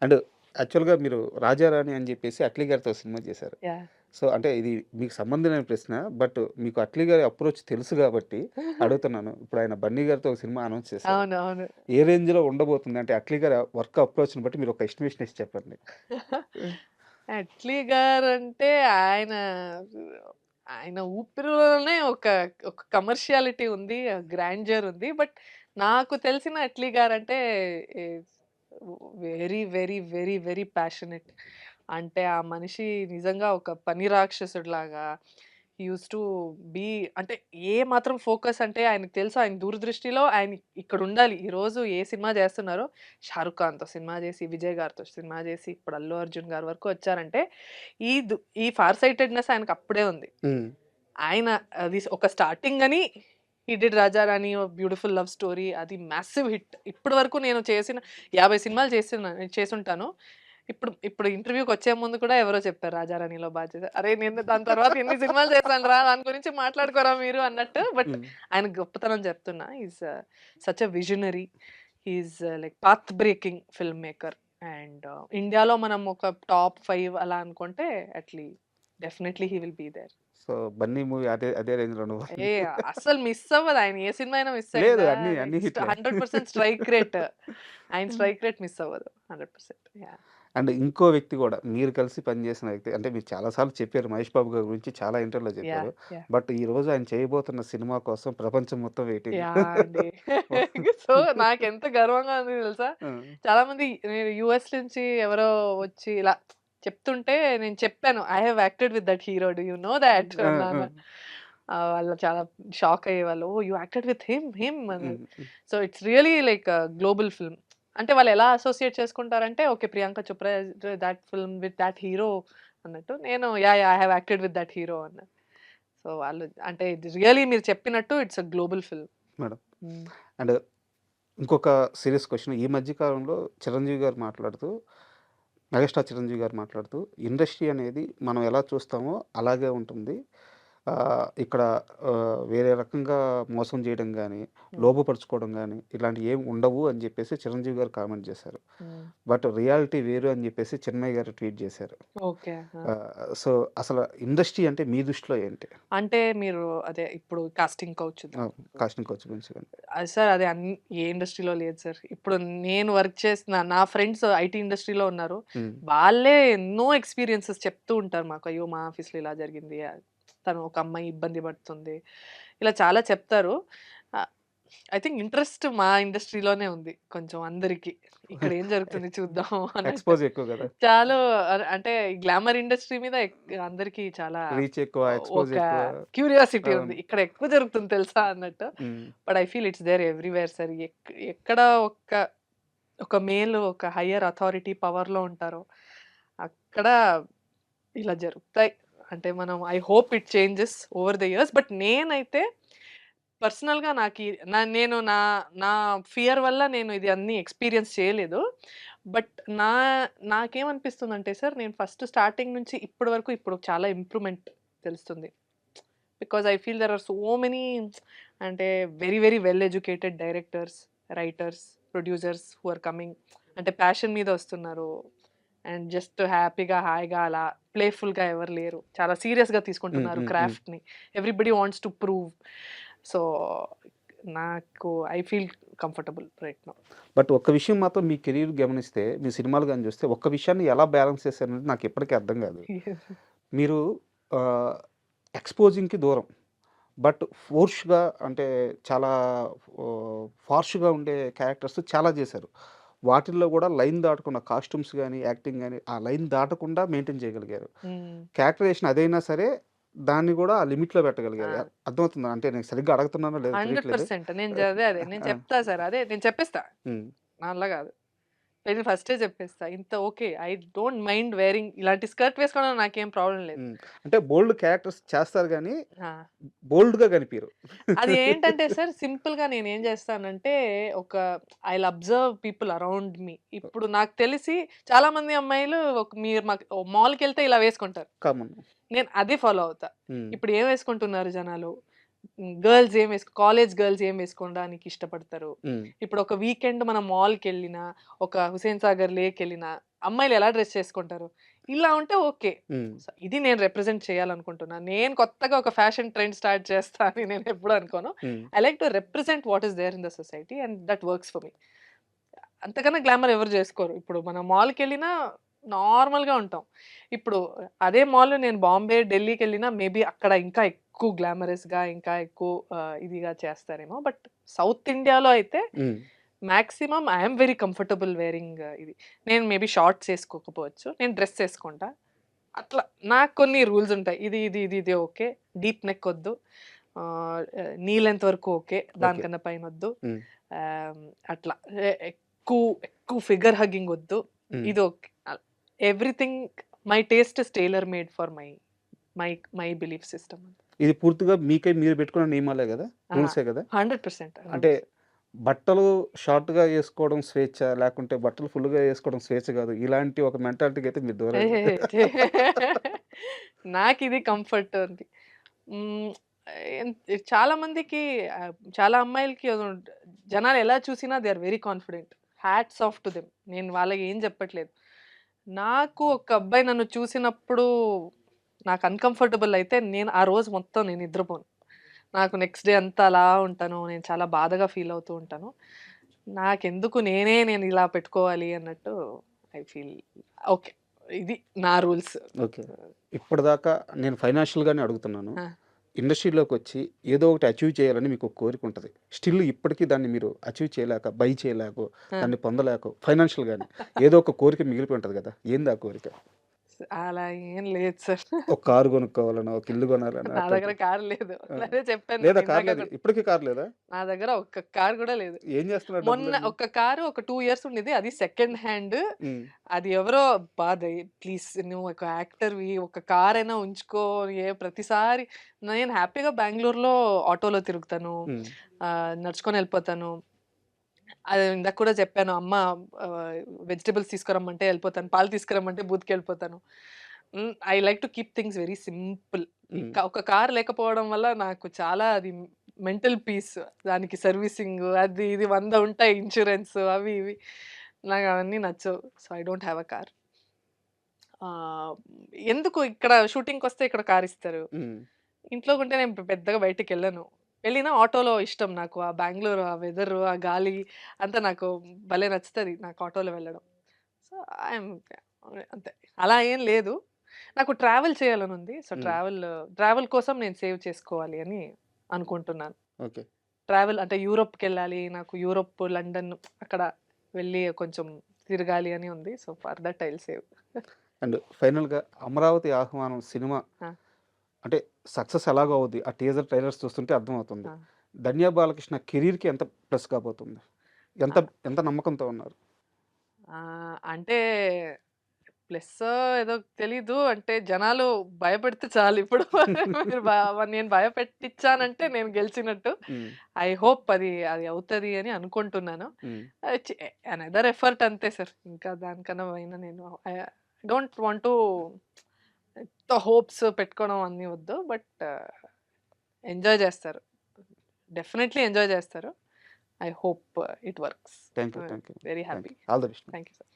And యాక్చువల్‌గా మీరు 'రాజారాణి' అని జెప్పేసి 'అట్లీ' గారితో సినిమా చేశారు. యాహ్! సో, అంటే ఇది మీకు సంబంధం లేని ప్రశ్న. బట్ మీకు 'అట్లీ' గారి అప్రోచ్ తెలుసు గాబట్టి అడుగుతున్నాను. ఇప్పుడు ఆయన 'బన్నీ' గారితో ఒక సినిమా అనౌన్స్ చేశారు. అవును. అవును. ఏ రేంజ్‌లో ఉండబోతుంది? అంటే 'అట్లీ' గారి వర్క్ అప్రోచ్‌ని బట్టి మీరు ఒక ఎస్టిమేషన్ ఏసి చెప్పండి. హ్మ్. అట్లీ గారంటే ఆయన ఆయన ఊపిరిలోనే ఒక కమర్షియాలిటీ ఉంది. గ్రాండియర్ ఉంది. బట్ నాకు తెలిసిన Atlee guarantee is very, very, very, very passionate. అంటే ఆ మనిషి నిజంగా ఒక పని రాక్షసుడిలాగా హి యూజ్డ్ టు బీ అంటే ఏ మాత్రం ఫోకస్ అంటే ఆయనకు తెలుసు ఆయన దూరదృష్టిలో ఆయన ఇక్కడుండాలి. ఈరోజు ఏ సినిమా చేస్తున్నారో 'షారుఖ్ ఖాన్‌తో' సినిమా చేసి, 'విజయ్' గారితో సినిమా చేసి, ఇప్పుడు 'అల్లు అర్జున్' గారి వరకు వచ్చారంటే ఈ దు ఈ ఫార్ సైటెడ్‌నెస్ ఆయనకు అప్పుడే ఉంది. హ్మ్. ఆయన అది ఒక స్టార్టింగ్ అని హి డిడ్ 'రాజారాణి' బ్యూటిఫుల్ లవ్ స్టోరీ అది మాసివ్ హిట్. ఇప్పటి వరకు నేను చేసిన 50 సినిమాలు చేసుంటాను. ఇప్పుడు ఇప్పుడు ఇంటర్వ్యూకొచ్చే ముందు కూడా ఎవరో చెప్పారు 'రాజారాణిలో' బా చేశారు. అరే! నేను దాని తర్వాత ఎన్ని సినిమాలు చేశానురా దాని గురించి మాట్లాడుకోరా మీరు అన్నట్టు. బట్ హ్మ్. ఆయన గొప్పతనం చెప్తున్నా. Is such a visionary. He is like path breaking film maker. And ఇండియాలో మనం ఒక టాప్ 5 అలా అనుకుంటే Atlee definitely he will be there. So, 'Bunny' movie అదే అదే రేంజ్‌లో ఏ ఉండబోతుంది. అస్సలు మిస్ అవ్వదు. ఆయన ఏ సినిమా అయినా మిస్ లేదు అయిందా? అన్ని హిట్లే. 100% స్ట్రైక్ రేట్. ఆయన స్ట్రైక్ రేట్ మిస్ అవ్వదు. 100% యాహ్! అండ్ ఇంకో వ్యక్తి గూడా మీరు కలిసి పనిచేసిన వ్యక్తి అంటే మీరు చాలా సార్లు చెప్పారు 'మహేష్ బాబు' గారి గురించి చాలా ఇంటర్వ్యూలో యాహ్! చెప్పారు. యాహ్! బట్ ఈరోజు ఆయన చేయబోతున్న సినిమా కోసం ప్రపంచం మొత్తం వెయిటింగ్. యాహ్! అండి. సో, నాకెంత గర్వంగా ఉంది తెలుసా? ఆ! చాలామంది నేను యూఎస్ నుంచి ఎవరో వచ్చి ఇలా చెప్తుంటే నేను చెప్పాను. I have acted with that hero. Do you know that ఆ! ఆ! అన్నాను. వాళ్ళు చాలా షాక్ అయ్యేవాళ్ళు. Oh! You acted with him hmm. అన్నారు. Hmm. So, it's really like global film. అంటే వాళ్ళు ఎలా అసోసియేట్ చేసుకుంటారంటే, okay. 'Priyanka Chopra that film with that hero' అన్నట్టు. నేను yeah! Yeah! I have acted with that hero అన్నా. సో, వాళ్ళు అంటే ఇది రియల్లీ మీరు చెప్పినట్టు it's a global film. Madam. హ్మ్. అండ్ ఇంకొక సీరియస్ క్వెషన్. ఈ మధ్య కాలంలో చిరంజీవి గారు మాట్లాడుతూ, మెగాస్టార్ చిరంజీవి గారు మాట్లాడుతూ, ఇండస్ట్రీ అనేది మనం ఎలా చూస్తామో అలాగే ఉంటుంది. ఇక్కడ వేరే రకంగా మోసం చేయడం గానీ, హ్మ్. లోపపరుచుకోవడం గానీ, ఇలాంటివి ఏమి ఉండవు అని జెప్పేసి చిరంజీవి గారు కామెంట్ చేశారు. హ్మ్. బట్ రియాలిటీ వేరు అని జెప్పేసి చిన్మయి గారు ట్వీట్ చేశారు. ఓకే. ఆ! సో, అసల ఇండస్ట్రీ అంటే మీ దృష్టిలో ఏంటి? అంటే మీరు అదే ఇప్పుడు కాస్టింగ్ కౌచ్ ఆ! కాస్టింగ్ కౌచ్ గురించి గాని. సార్ అది ఏ ఇండస్ట్రీలో లేదు సార్. ఇప్పుడు నేను వర్క్ చేసిన నా ఫ్రెండ్స్ ఐటీ ఇండస్ట్రీలో ఉన్నారు. హ్మ్. వాళ్ళే ఎన్నో ఎక్స్‌పీరియన్సెస్ చెప్తూ ఉంటారు మాకు. అయ్యో! మా ఆఫీస్‌లో ఇలా జరిగింది. తను ఒక అమ్మాయి ఇబ్బంది పడుతుంది. ఇలా చాలా చెప్తారు. ఆహ్, ఐ థింక్ ఇంట్రెస్ట్ మా ఇండస్ట్రీలోనే ఉంది. కొంచెం అందరికి. ఇక్కడ ఏం జరుగుతుంది చూద్దాం అన్నట్టు. ఎక్స్‌పోజ్ ఎక్కువ గదా! చాలు అంటే గ్లామర్ ఇండస్ట్రీ మీద అందరికి చాలా రీచ్ ఎక్కువ, ఎక్స్‌పోజ్ ఒక ఎక్కువ. క్యూరియాసిటీ ఉంది. అవును. ఇక్కడ ఎక్కువ జరుగుతుంది తెలుసా అన్నట్టు. హ్మ్. But I feel it's there everywhere sir. ఎక్కడ ఒక ఒక మేల్ ఒక హైయర్ అథారిటీ పవర్‌లో ఉంటారో, అక్కడ ఇలా జరుగుతాయి. అంటే మనం I hope it changes over the years. But నేనైతే పర్సనల్‌గా నేను నా ఫియర్ వల్ల నేను ఇది అన్నీ ఎక్స్‌పీరియన్స్ చేయలేదు. బట్ నా నాకేమనిపిస్తుందంటే సార్, నేను ఫస్ట్ స్టార్టింగ్ నుంచి ఇప్పటి వరకు ఇప్పుడు చాలా ఇంప్రూవ్‌మెంట్ తెలుస్తుంది. Because I feel there are so many అంటే very, very well educated directors, writers, producers who are coming. అంటే ప్యాషన్ మీద వస్తున్నారు. అండ్ జస్ట్ హ్యాపీగా, హాయిగా అలా ప్లేఫుల్‌గా ఎవరు లేరు. చాలా సీరియస్‌గా హ్మ్. తీసుకుంటున్నారు హ్మ్. హ్మ్. క్రాఫ్ట్‌ని. Everybody wants to prove. So, నాకు I feel comfortable right now. But ఒక్క విషయం మాత్రం మీ కెరీర్ గమనిస్తే, మీ సినిమాలు గాని చూస్తే, ఒక్క విషయాన్ని ఎలా బ్యాలెన్స్ చేశారనేది నాకిప్పటికి అర్థం కాదు. మీరు ఆహ్, ఎక్స్‌పోజింగ్‌కి దూరం. బట్ ఫోర్స్‌గా అంటే చాలా ఫార్ష్‌గా ఉండే క్యారెక్టర్స్ చాలా చేశారు. వాటిల్లో గూడా లైన్ దాటకుండా కాస్ట్యూమ్స్ గాని, యాక్టింగ్ గాని ఆ లైన్ దాటకుండా మెయింటైన్ చేయగలిగారు. హ్మ్. క్యారెక్టరైజేషన్ అదైనా సరే దాన్ని గూడా ఆ లిమిట్‌లో పెట్టగలిగారు. ఆ! అర్థమవుతుందా? అంటే నేను సరిగ్గా అడుగుతున్నానో లేదో తెలియట్లేదు. 100% అదే. నేను ఆ! చెప్తా సార్. అదే నేను చెప్పేస్తా. హ్మ్. నా వల్ల కాదు. నేను ఫస్టే చెప్పేస్తా. ఇంత okay. I don't mind wearing ఇలాంటి స్కర్ట్ వేసుకోవడంలో నాకేం ప్రాబ్లమ్ లేదు. హ్మ్. అంటే బోల్డ్ క్యారెక్టర్స్ చేస్తారు గానీ, ఆ! బోల్డ్‌గా కనిపియరు. అది ఏంటంటే సార్ సింపుల్‌గా నేనేం చేస్తానంటే ఒక I'll observe people around me. ఇప్పుడు నాకు తెలిసి చాలా మంది అమ్మాయిలు మీరు మాల్‌కెళ్తే ఇలా వేసుకుంటారు. కామన్. నేను అదే ఫాలో అవుతా. హ్మ్. ఇప్పుడు ఏం వేసుకుంటున్నారు జనాలు? కాలేజ్ గర్ల్స్ ఏం వేసుకోవడానికి ఇష్టపడతారు? హ్మ్. ఇప్పుడు ఒక వీకెండ్ మనం మాల్‌కెళ్ళినా, ఒక హుసేన్ సాగర్ లేకెళ్ళినా అమ్మాయిలు ఎలా డ్రెస్ చేసుకుంటారు, ఇలా ఉంటే ఓకే. ఉమ్, సో ఇది నేను రిప్రజెంట్ చేయాలనుకుంటున్నాను. నేను కొత్తగా ఒక ఫ్యాషన్ ట్రెండ్ స్టార్ట్ చేస్తా అని నేను ఎప్పుడు అనుకోను. Um, I like to represent what is there in the society and that works for me. అంతకన్నా గ్లామర్ ఎవరు చేసుకోరు. ఇప్పుడు మనం మాల్‌కి వెళ్ళినా నార్మల్‌గా ఉంటాం. ఇప్పుడు అదే మాల్ నేను బాంబే, ఢిల్లీకి వెళ్ళినా మేబీ అక్కడ ఇంకా ఎక్కువ గ్లామరస్‌గా, ఇంకా ఎక్కువ ఇదిగా చేస్తారేమో. బట్ సౌత్ ఇండియాలో అయితే um, maximum I am very comfortable wearing ఇది. నేను మేబీ షార్ట్స్ ఏసుకోకపోవచ్చు. నేను డ్రెస్ ఏసుకుంటా. అట్లా నాకు కొన్ని రూల్స్ ఉంటాయి. ఇది ఓకే. డీప్ నెక్ ఒద్దు. నీ లెంత్ వరకు ఓకే. ఓకే. దానికన్నా పైనొద్దు. ఉమ్, ఆహ్, అట్లా ఎక్కువ ఫిగర్ హగ్గింగ్ ఒద్దు. ఉమ్. ఇది okay. Everything my taste is tailor made for my my belief system. ఇది పూర్తిగా మీకై మీరు పెట్టుకున్న నియమాలే కదా, ఆ! రూల్సే కదా. 100% అంటే బట్టలు షార్ట్‌గా యేసుకోవడం స్వేచ్ఛ, లేకుంటే బట్టలు ఫుల్‌గా యేసుకోవడం స్వేచ్ఛ కాదు. ఇలాంటి ఒక మెంటాలిటీకి అయితే మీరు దూరంగా నాకిది కంఫర్ట్ ఉంది. హ్మ్. చాలా మందికి చాలా అమ్మాయిలకి జనాలు ఎలా చూసినా they are very confident. Hats off to them. నేను వాళ్ళకి ఏం చెప్పట్లేదు. నాకు ఒక అబ్బాయి నన్ను చూసినప్పుడు నాకు అన్‌కంఫర్టబుల్ అయితే నేను ఆ రోజు మొత్తం నేను నిద్రపోను. నాకు నెక్స్ట్ డే అంతా అలా ఉంటాను. నేను చాలా బాధగా ఫీల్ అవుతూ ఉంటాను. నాకెందుకు నేను ఇలా పెట్టుకోవాలి అన్నట్టు ఐ ఫీల్ ఓకే. ఇది నా రూల్స్. ఓకే. ఇప్పటిదాకా నేను ఫైనాన్షియల్‌గానే అడుగుతున్నాను. ఆ! ఇండస్ట్రీలోకొచ్చి ఏదో ఒకటి అచీవ్ చేయాలని మీకు ఒక కోరిక ఉంటది. స్టిల్ ఇప్పటికి దాన్ని మీరు అచీవ్ చేయలేక, బై చేయలేకో, ఆ! దాన్ని పొందలేకో ఫైనాన్షియల్‌గానే ఏదో ఒక కోరిక మిగిలిపోయి ఉంటది కదా! ఏంది ఆ కోరిక? అలా ఏం లేదు సార్. ఒక కారు కొనుక్కోవాలనో, ఒక ఇల్లు కొనాలనో నా దగ్గర అట్లాంటివి. కారు లేదు. ఆ! అదే చెప్పాను లేదా కారు ఇందాక లేదు. కూడా. ఇప్పటికి కారు లేదా? నా దగ్గర ఒక్క కారు కూడా లేదు. ఏం చేస్తున్నారు మొన్న డబ్బులన్నీ? ఒక కారు ఒక 2 ఇయర్స్ ఉండేది. అది సెకండ్ హ్యాండ్. హ్మ్. అది ఎవరో అబ్బా! ప్లీజ్ నువ్వు ఒక యాక్టర్‌వి ఒక కారైనా ఉంచుకో. ప్రతిసారి నేను హ్యాపీగా బెంగుళూరులో ఆటోలో తిరుగుతాను. హ్మ్. నడుచుకొని ఎళ్ళిపోతాను. అది ఇందాక కూడా చెప్పాను. అమ్మ ఆహ్, వెజిటబుల్స్ తీసుకురమ్మంటే ఎళ్ళిపోతాను. పాలు తీసుకురమ్మంటే బూత్‌కెళ్ళిపోతాను. I like to keep things very simple. Hmm. ఒక కార్ లేకపోవడం వల్ల నాకు చాలా అది మెంటల్ పీస్. దానికి సర్వీసింగు అది ఇది 100 ఉంటాయి. ఇన్స్యూరెన్స్ అవి ఇవి. నాకు అవన్నీ నచ్చవు. So, I don't have a car. ఆహ్, ఎందుకు ఇక్కడ షూటింగ్‌కొస్తే ఇక్కడ కారిస్తారు. హ్మ్. ఇంట్లో ఉంటే నేను పెద్దగా బయటికెళ్ళను. వెళ్ళినా ఆటోలో ఇష్టం నాకు. ఆ బెంగుళూరు, ఆ వెదరు, ఆ గాలి అంతా నాకు భలే నచ్చుతది నాకు ఆటోలో వెళ్ళడం. సో, ఐయామ్ అంతే. అలా ఏం లేదు. నాకు ట్రావెల్ చేయాలనుంది. సో, హ్మ్. ట్రావెల్ కోసం నేను సేవ్ చేసుకోవాలి అని అనుకుంటున్నాను. ఓకే. ట్రావెల్ అంటే యూరోప్‌కెళ్ళాలి. నాకు యూరోప్, లండన్ అక్కడ వెళ్ళి కొంచెం తిరగాలి అని ఉంది. So, for that I will save. And ఫైనల్‌గా 'అమరావతి ఆహ్వానం' సినిమా ఆ! అంటే సక్సెస్ ఎలాగో అవుద్ది. ఆ టీజర్ ట్రైలర్స్ చూస్తుంటే అర్థమవుతుంది. ఆ! 'ధన్య బాలకృష్ణ' కెరీర్‌కి ఎంత ప్లస్ కాబోతుంది? ఎంత ఆ! ఎంత నమ్మకంతో ఉన్నారు? అంటే ప్లస్సో ఏదో తెలీదు. అంటే జనాలు భయపెడితే చాలిప్పుడు. మీరు నేను భయపెట్టిచ్చానంటే నేను గెలిచినట్టు. హ్మ్. ఐ హోప్ అది అవుతది అని అనుకుంటున్నాను. హ్మ్. ఆహ్, చ్ అనదర్ ఎఫర్ట్ అంతే సార్. ఇంకా దానికన్నా పైన నేను I don't want to hopes పెట్టుకోవడం అన్నీ వద్దు. బట్ ఎంజాయ్ చేస్తారు. డెఫినైట్‌లీ ఎంజాయ్ చేస్తారు. I hope it works. Thank you. Thank you. Very thank happy. You. All the best. Thank you sir.